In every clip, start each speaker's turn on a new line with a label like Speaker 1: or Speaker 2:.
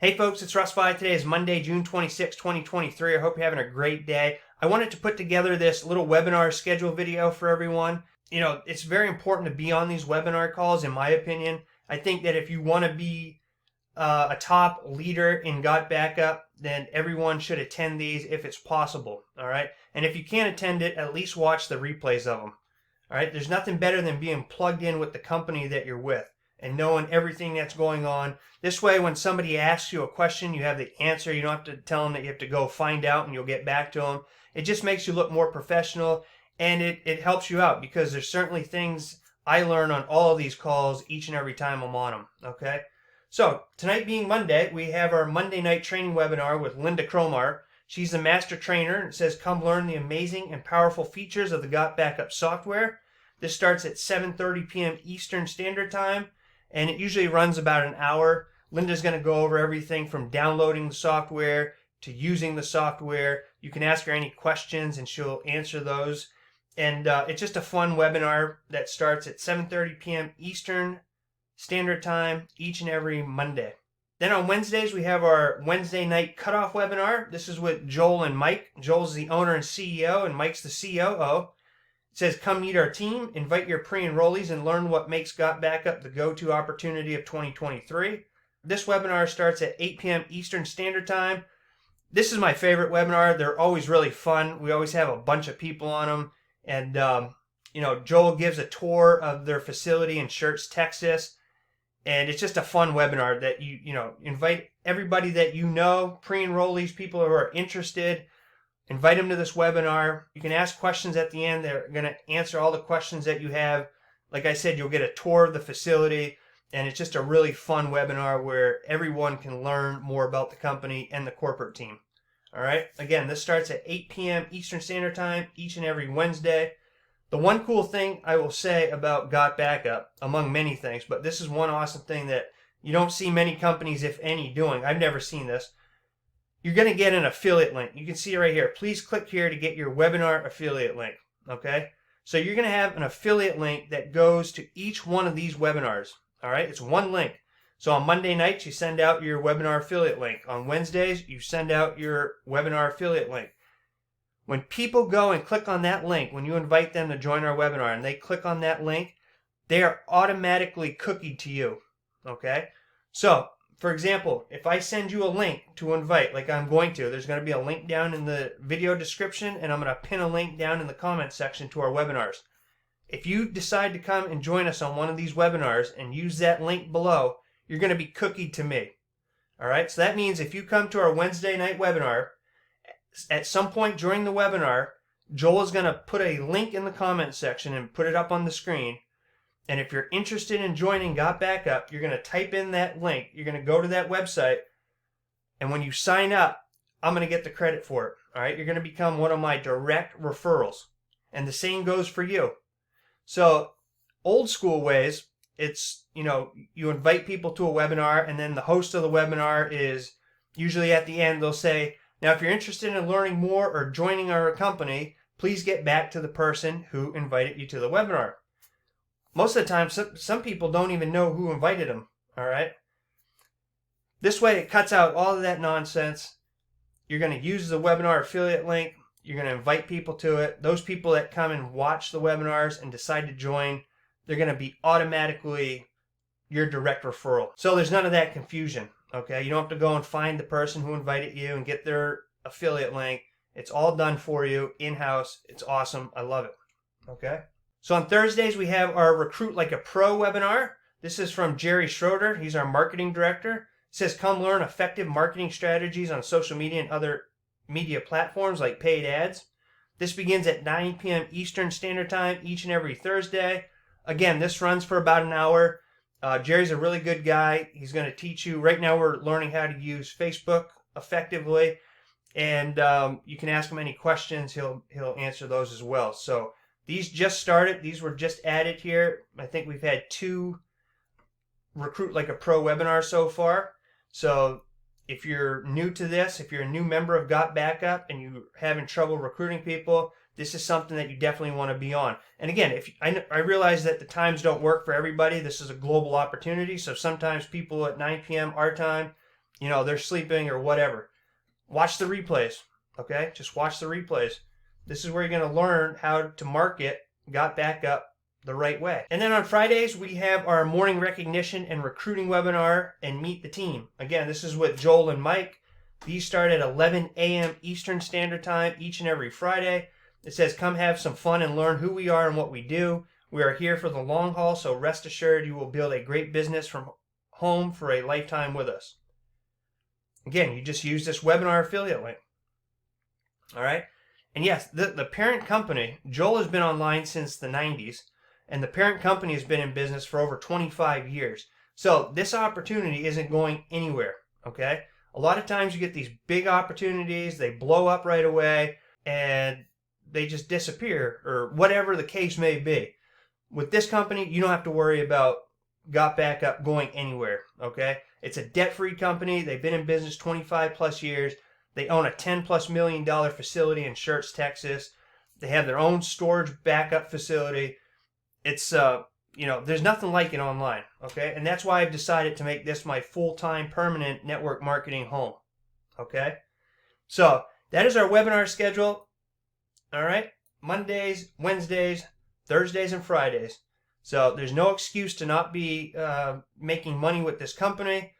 Speaker 1: Hey folks, it's Russ. Today is Monday, June 26, 2023. I hope you're having a great day. I wanted to put together this little webinar schedule video for everyone. It's very important to be on these webinar calls, in my opinion. I think that if you want to be a top leader in gotbackup, then everyone should attend these if it's possible, all right? And if you can't attend it, at least watch the replays of them, all right? There's nothing better than being plugged in with the company that you're with and knowing everything that's going on. This way, when somebody asks you a question, you have the answer. You don't have to tell them that you have to go find out and you'll get back to them. It just makes you look more professional, and it helps you out because there's certainly things I learn on all of these calls each and every time I'm on them, okay? So, tonight being Monday, we have our Monday night training webinar with Linda Cromar. She's the master trainer, and it says, come learn the amazing and powerful features of the gotbackup software. This starts at 7:30 p.m. Eastern Standard Time, and it usually runs about an hour. Linda's going to go over everything from downloading the software to using the software. You can ask her any questions and she'll answer those. And it's just a fun webinar that starts at 7:30 p.m. Eastern Standard Time each and every Monday. Then on Wednesdays, we have our Wednesday night cutoff webinar. This is with Joel and Mike. Joel's the owner and CEO, and Mike's the COO. It says, come meet our team, invite your pre-enrollees, and learn what makes gotbackup the go-to opportunity of 2023. This webinar starts at 8 p.m. Eastern Standard Time. This is my favorite webinar. They're always really fun. We always have a bunch of people on them. And, Joel gives a tour of their facility in Schertz, Texas. And it's just a fun webinar that invite everybody that you know, pre-enrollees, people who are interested. Invite them to this webinar. You can ask questions at the end. They're going to answer all the questions that you have. Like I said, you'll get a tour of the facility, and it's just a really fun webinar where everyone can learn more about the company and the corporate team. All right? Again, this starts at 8 p.m. Eastern Standard Time each and every Wednesday. The one cool thing I will say about gotbackup, among many things, but this is one awesome thing that you don't see many companies, if any, doing. I've never seen this. You're going to get an affiliate link. You can see it right here. Please click here to get your webinar affiliate link, okay? So you're going to have an affiliate link that goes to each one of these webinars, all right? It's one link. So on Monday nights, you send out your webinar affiliate link. On Wednesdays, you send out your webinar affiliate link. When people go and click on that link, when you invite them to join our webinar and they click on that link, they are automatically cookied to you, okay? So, for example, if I send you a link to invite, like I'm going to, there's going to be a link down in the video description, and I'm going to pin a link down in the comments section to our webinars. If you decide to come and join us on one of these webinars and use that link below, you're going to be cookied to me. All right? So that means if you come to our Wednesday night webinar, at some point during the webinar, Joel is going to put a link in the comments section and put it up on the screen. And if you're interested in joining gotbackup, you're going to type in that link. You're going to go to that website. And when you sign up, I'm going to get the credit for it. All right? You're going to become one of my direct referrals. And the same goes for you. So, old school ways, it's, you invite people to a webinar, and then the host of the webinar is usually at the end, they'll say, now if you're interested in learning more or joining our company, please get back to the person who invited you to the webinar. Most of the time, some people don't even know who invited them, all right? This way, it cuts out all of that nonsense. You're going to use the webinar affiliate link. You're going to invite people to it. Those people that come and watch the webinars and decide to join, they're going to be automatically your direct referral. So there's none of that confusion, okay? You don't have to go and find the person who invited you and get their affiliate link. It's all done for you in-house. It's awesome. I love it, okay? So on Thursdays, we have our Recruit Like a Pro webinar. This is from Jerry Schroeder. He's our marketing director. It says, come learn effective marketing strategies on social media and other media platforms like paid ads. This begins at 9 p.m. Eastern Standard Time each and every Thursday. Again, this runs for about an hour. Jerry's a really good guy. He's going to teach you. Right now, we're learning how to use Facebook effectively. And you can ask him any questions. He'll answer those as well. So these just started. These were just added here. I think we've had 2 Recruit Like a Pro webinars so far. So if you're new to this, if you're a new member of gotbackup and you're having trouble recruiting people, this is something that you definitely want to be on. And again, I realize that the times don't work for everybody. This is a global opportunity. So sometimes people at 9 p.m. our time they're sleeping or whatever. Watch the replays, okay? Just watch the replays. This is where you're going to learn how to market Got Backup the right way. And then on Fridays, we have our morning recognition and recruiting webinar and meet the team. Again, this is with Joel and Mike. These start at 11 a.m. Eastern Standard Time each and every Friday. It says, come have some fun and learn who we are and what we do. We are here for the long haul, so rest assured you will build a great business from home for a lifetime with us. Again, you just use this webinar affiliate link. All right? And yes, the parent company, Joel has been online since the 90s, and the parent company has been in business for over 25 years. So this opportunity isn't going anywhere, okay? A lot of times you get these big opportunities, they blow up right away, and they just disappear, or whatever the case may be. With this company, you don't have to worry about Got Backup going anywhere, okay? It's a debt-free company. They've been in business 25 plus years. They own a $10+ million facility in Schertz, Texas. They have their own storage backup facility. It's, there's nothing like it online, okay? And that's why I've decided to make this my full-time permanent network marketing home, okay? So that is our webinar schedule, all right? Mondays, Wednesdays, Thursdays, and Fridays. So there's no excuse to not be making money with this company.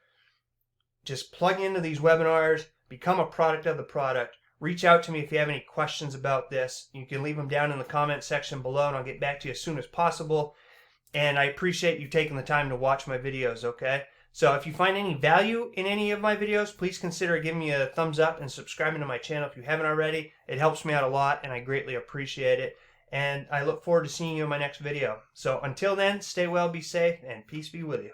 Speaker 1: Just plug into these webinars, become a product of the product. Reach out to me if you have any questions about this. You can leave them down in the comment section below, and I'll get back to you as soon as possible. And I appreciate you taking the time to watch my videos, okay? So if you find any value in any of my videos, please consider giving me a thumbs up and subscribing to my channel if you haven't already. It helps me out a lot, and I greatly appreciate it. And I look forward to seeing you in my next video. So until then, stay well, be safe, and peace be with you.